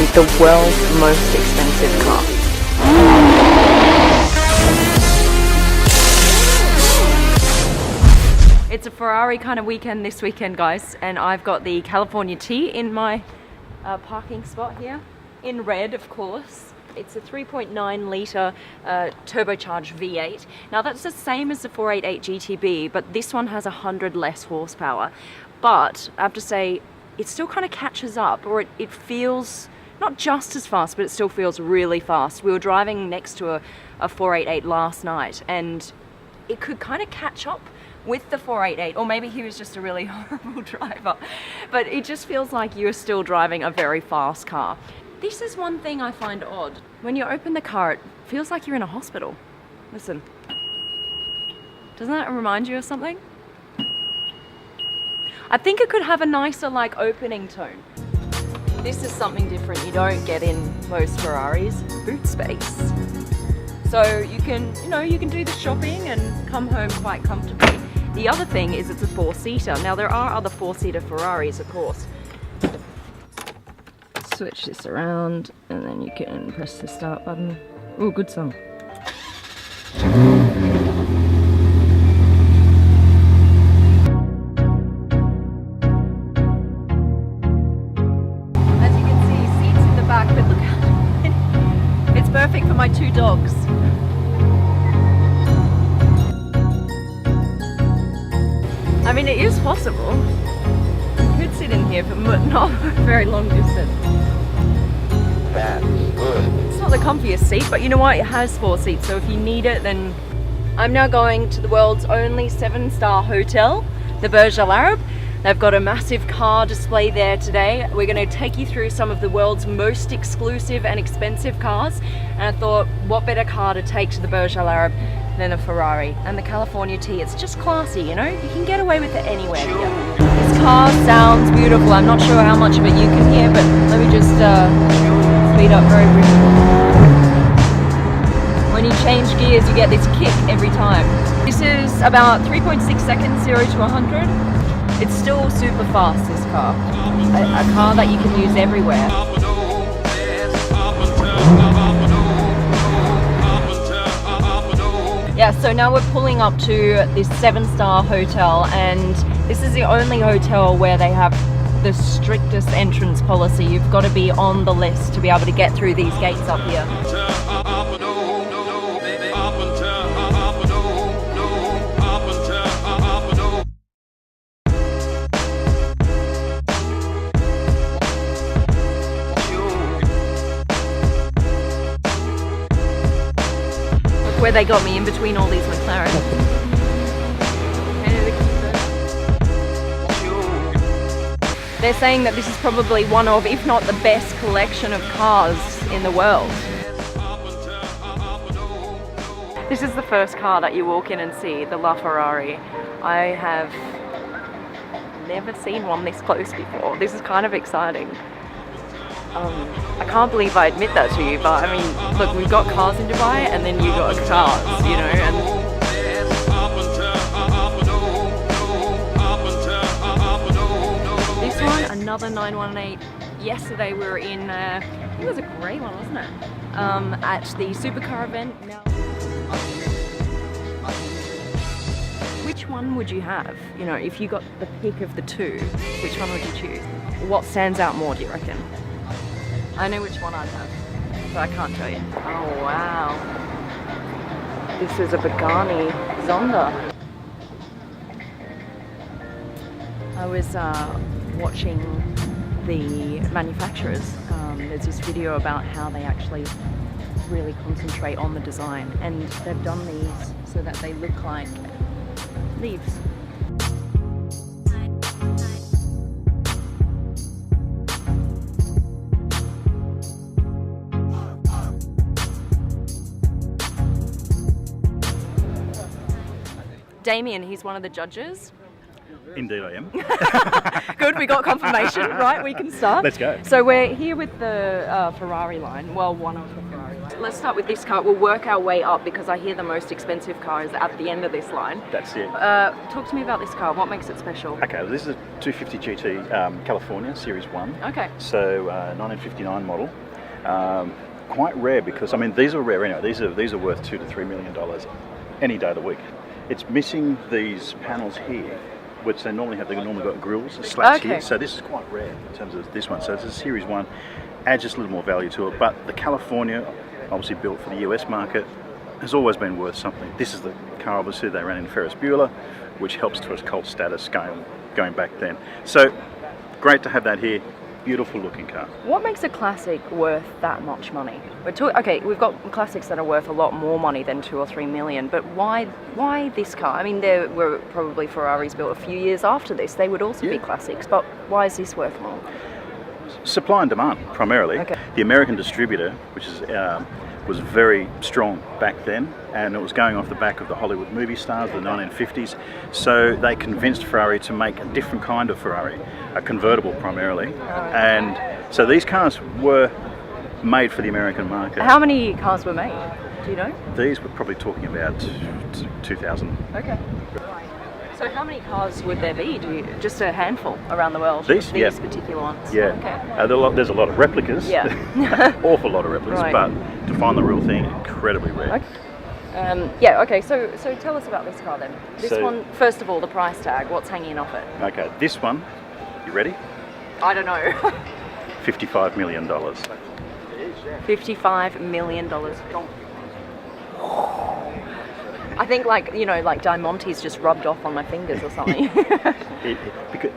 is the world's most expensive car. It's a Ferrari kind of weekend this weekend, guys, and I've got the California T in my parking spot here, in red, of course. It's a 3.9 litre turbocharged V8. Now that's the same as the 488 GTB, but this one has 100 less horsepower. But I have to say, it still kind of catches up, or it feels not just as fast, but it still feels really fast. We were driving next to a 488 last night, and it could kind of catch up with the 488, or maybe he was just a really horrible driver, but it just feels like you're still driving a very fast car. This is one thing I find odd. When you open the car, it feels like you're in a hospital. Listen. Doesn't that remind you of something? I think it could have a nicer, like, opening tone. This is something different you don't get in most Ferraris. Boot space. So you can, you can do the shopping and come home quite comfortably. The other thing is it's a 4-seater. Now there are other 4-seater Ferraris, of course. Switch this around and then you can press the start button. Oh, good song. As you can see, seats in the back, but look how it's perfect for my 2 dogs. I mean, it is possible. You could sit in here, but not a very long distance. That's good. It's not the comfiest seat, but you know what? It has 4 seats, so if you need it, then... I'm now going to the world's only 7-star hotel, the Burj Al Arab. They've got a massive car display there today. We're going to take you through some of the world's most exclusive and expensive cars. And I thought, what better car to take to the Burj Al Arab than a Ferrari? And the California T, it's just classy, you can get away with it anywhere here. This car sounds beautiful. I'm not sure how much of it you can hear, but let me just speed up very briefly. When you change gears, you get this kick every time. This is about 3.6 seconds, 0 to 100. It's still super fast, this car. A car that you can use everywhere. Yeah, so now we're pulling up to this 7-star hotel, and this is the only hotel where they have the strictest entrance policy. You've got to be on the list to be able to get through these gates up here. Where they got me in between all these McLarens. They're saying that this is probably one of, if not the best collection of cars in the world. This is the first car that you walk in and see, the LaFerrari. I have never seen one this close before. This is kind of exciting. I can't believe I admit that to you, but I mean, look, we've got cars in Dubai, and then you got cars, and this one, another 918. Yesterday we were in, I think it was a grey one, wasn't it? At the supercar event. Now, which one would you have? If you got the pick of the 2, which one would you choose? What stands out more, do you reckon? I know which one I'd have, but I can't tell you. Oh wow. This is a Pagani Zonda. I was watching the manufacturers. There's this video about how they actually really concentrate on the design, and they've done these so that they look like leaves. Damien, he's one of the judges. Indeed I am. Good, we got confirmation. Right, we can start. Let's go. So we're here with the Ferrari line. Well, one of the Ferrari lines. let's start with this car. We'll work our way up because I hear the most expensive car is at the end of this line. That's it. Talk to me about this car. What makes it special? Okay, well, this is a 250 GT California Series 1. Okay. So 1959 model. Quite rare because, I mean, these are rare anyway. These are worth $2 to $3 million any day of the week. It's missing these panels here, which they normally have. They've normally got grills and slats here. So this is quite rare in terms of this one. So it's a Series 1. Adds just a little more value to it. But the California, obviously built for the US market, has always been worth something. This is the car, obviously, they ran in Ferris Bueller, which helps to its cult status going back then. So great to have that here. Beautiful looking car. What makes a classic worth that much money? Okay, we've got classics that are worth a lot more money than 2 or 3 million, but why this car? I mean, there were probably Ferraris built a few years after this. They would also be classics, but why is this worth more? Supply and demand, primarily. Okay. The American distributor, which is was very strong back then, and it was going off the back of the Hollywood movie stars of the 1950s. So they convinced Ferrari to make a different kind of Ferrari, a convertible primarily. And so these cars were made for the American market. How many cars were made? Do you know? These we're probably talking about 2,000. Okay. So how many cars would there be? Just a handful around the world? These Particular ones? Yeah. Okay. There's a lot of replicas. Yeah. Awful lot of replicas, Right. but to find the real thing, incredibly rare. Okay. Okay, so tell us about this car then. This one, first of all, the price tag, what's hanging off it? Okay, this one, you ready? I don't know. $55 million. $55 million. I think like Diamante's just rubbed off on my fingers or something.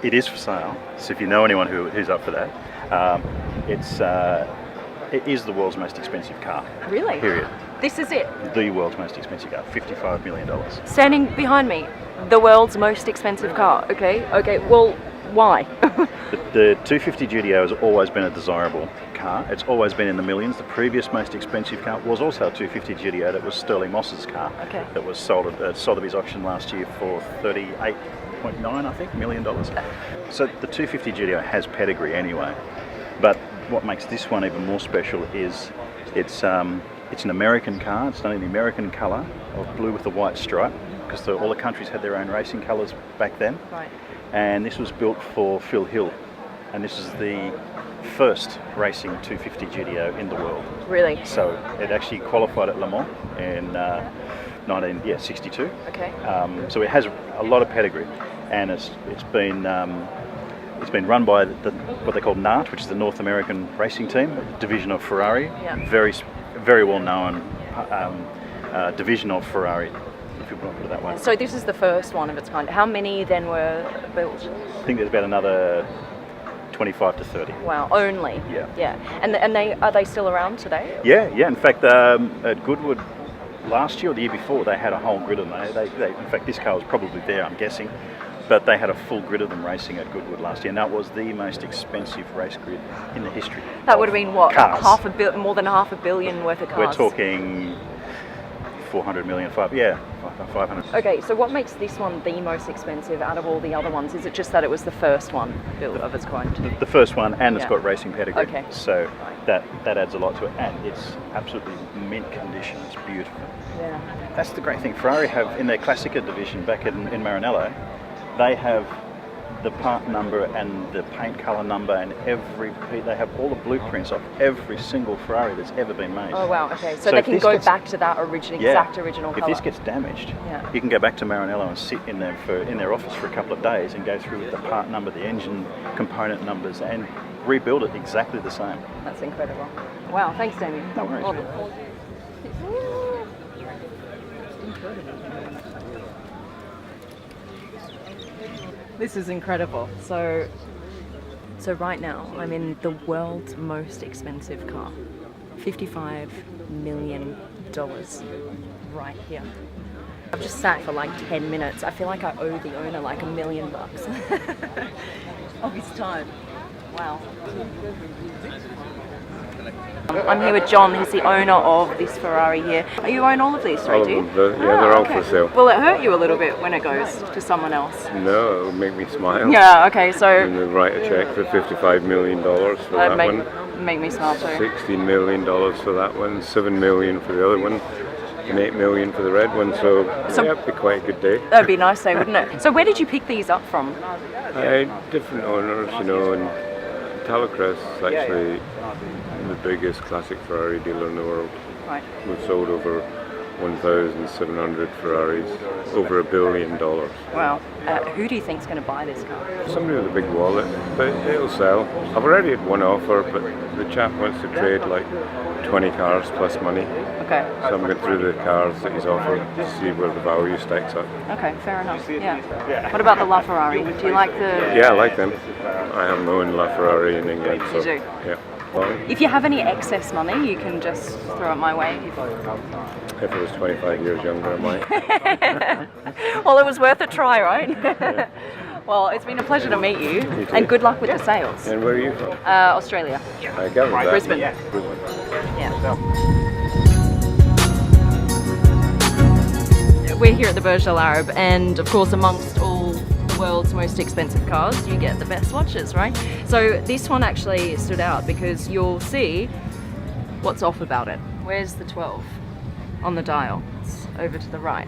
It is for sale, so if you know anyone who's up for that, it is the world's most expensive car. Really? Period. This is it? The world's most expensive car, $55 million. Standing behind me, the world's most expensive car. Okay, well, why? The 250 GTO has always been a desirable car. It's always been in the millions. The previous most expensive car was also a 250 GTO. That was Sterling Moss's car. Okay. That was sold at Sotheby's auction last year for $38.9, I think, million. So the 250 GTO has pedigree anyway. But what makes this one even more special is it's an American car. It's done in the American colour of blue with the white stripe, because all the countries had their own racing colours back then. Right. And this was built for Phil Hill, and this is the first racing 250 GTO in the world. Really? So it actually qualified at Le Mans in 1962. Okay. So it has a lot of pedigree, and it's been run by what they call NART, which is the North American Racing Team, division of Ferrari. Yeah. Very well known division of Ferrari. If you want to put it that way. So this is the first one of its kind. How many then were built? I think there's about another 25 to 30. Wow, only? Yeah. And are they still around today? Yeah. In fact, at Goodwood last year or the year before, they had a whole grid of them. In fact, this car was probably there, I'm guessing, but they had a full grid of them racing at Goodwood last year, and that was the most expensive race grid in the history. That would have been what? Cars. More than $500 million worth of cars. We're talking 400 million, 500. Okay, so what makes this one the most expensive out of all the other ones? Is it just that it was the first one built of its kind? The first one, and it's got racing pedigree. Okay. So that adds a lot to it, and it's absolutely mint condition. It's beautiful. Yeah. That's the great thing. Ferrari have, in their Classica division back in Maranello, they have the part number and the paint colour number, and they have all the blueprints of every single Ferrari that's ever been made. Oh wow, okay. So they can go back to that exact original colour. If this gets damaged, you can go back to Maranello and sit in their office for a couple of days and go through with the part number, the engine component numbers, and rebuild it exactly the same. That's incredible. Wow, thanks Damien. No worries. This is incredible. So right now I'm in the world's most expensive car. $55 million right here. I've just sat for like 10 minutes. I feel like I owe the owner like $1 million of his time. Wow. I'm here with John, he's the owner of this Ferrari here. You own all of these, right? Do you? They're all for sale. Will it hurt you a little bit when it goes to someone else? No, it'll make me smile. Yeah, okay, so... And they'll write a check for $55 million for that one. Make me smile too. $16 million for that one, $7 million for the other one, and $8 million for the red one, so yeah, it'd be quite a good day. That'd be a nice day, wouldn't it? So where did you pick these up from? Different owners, you know, and Talocrest is actually the biggest classic Ferrari dealer in the world. Right. We've sold over 1,700 Ferraris, over $1 billion. Wow. Who do you think's going to buy this car? Somebody with a big wallet, but it'll sell. I've already had one offer, but the chap wants to trade like 20 cars plus money. Okay. So I'm going through the cars that he's offered to see where the value stacks up. Okay, fair enough. Yeah. What about the LaFerrari? Do you like the... Yeah, I like them. I haven't owned LaFerrari in England, so You do? yeah. Well, If you have any excess money, you can just throw it my way. if I was 25 years younger, I might. Well, it was worth a try, right? Well, it's been a pleasure to meet you, and good luck with the sales. And where are you from? Australia. I got that. Brisbane. Brisbane. Yeah. We're here at the Burj Al Arab, and of course, amongst all the world's most expensive cars, you get the best watches, right? So this one actually stood out because you'll see what's off about it. Where's the 12 on the dial? It's over to the right.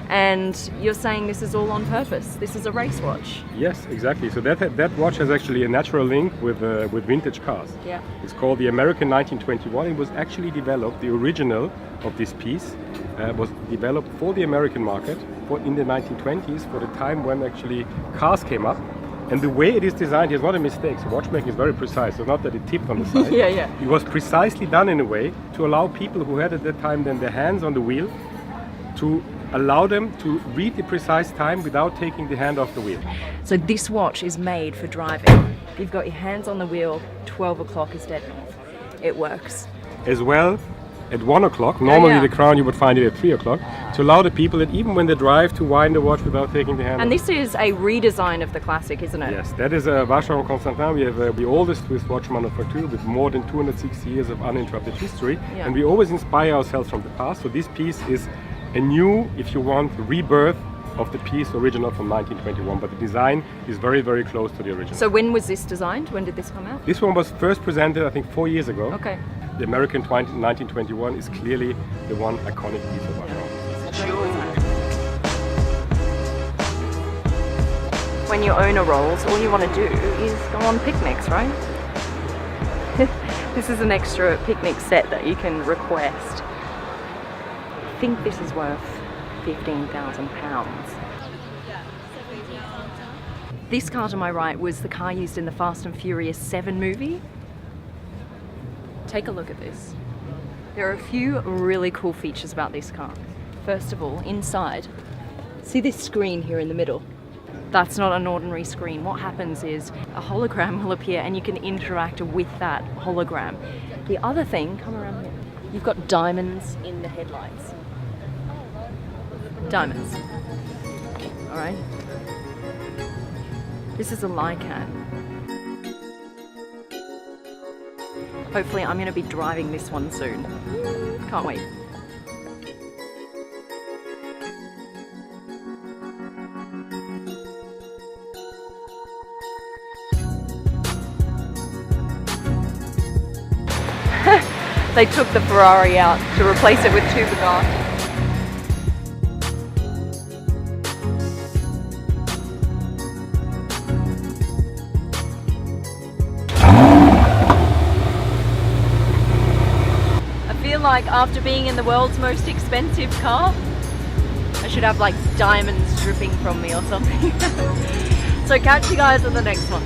And you're saying this is all on purpose. This is a race watch. Yes, exactly. So that watch has actually a natural link with vintage cars. Yeah. It's called the American 1921. It was actually developed, the original of this piece was developed for the American market in the 1920s, for the time when actually cars came up. And the way it is designed is not a mistake. So watchmaking is very precise. It's not that it tipped on the side. Yeah. It was precisely done in a way to allow people who had at that time then their hands on the wheel to allow them to read the precise time without taking the hand off the wheel. So this watch is made for driving. You've got your hands on the wheel, 12 o'clock is dead north. It works. As well, at 1 o'clock, normally yeah. the crown you would find it at 3 o'clock, to allow the people that even when they drive to wind the watch without taking the hand And off. this is a redesign of the classic, isn't it? Yes, that is Vacheron Constantin. We have the oldest Swiss watch manufacturer with more than 260 years of uninterrupted history. Yeah. And we always inspire ourselves from the past. So this piece is a new, if you want, rebirth of the piece original from 1921. But the design is very, very close to the original. So when was this designed? When did this come out? This one was first presented, I think, 4 years ago. Okay. The American 1921 is clearly the one iconic piece of Vacheron. When you own a Rolls, all you want to do is go on picnics, right? This is an extra picnic set that you can request. I think this is worth £15,000. This car to my right was the car used in the Fast and Furious 7 movie. Take a look at this. There are a few really cool features about this car. First of all, inside, see this screen here in the middle? That's not an ordinary screen. What happens is a hologram will appear and you can interact with that hologram. The other thing, come around here, you've got diamonds in the headlights. Diamonds. All right. This is a Lycan. Hopefully I'm going to be driving this one soon. Can't wait. They took the Ferrari out to replace it with two Bugatti. Like after being in the world's most expensive car, I should have like diamonds dripping from me or something. So catch you guys on the next one.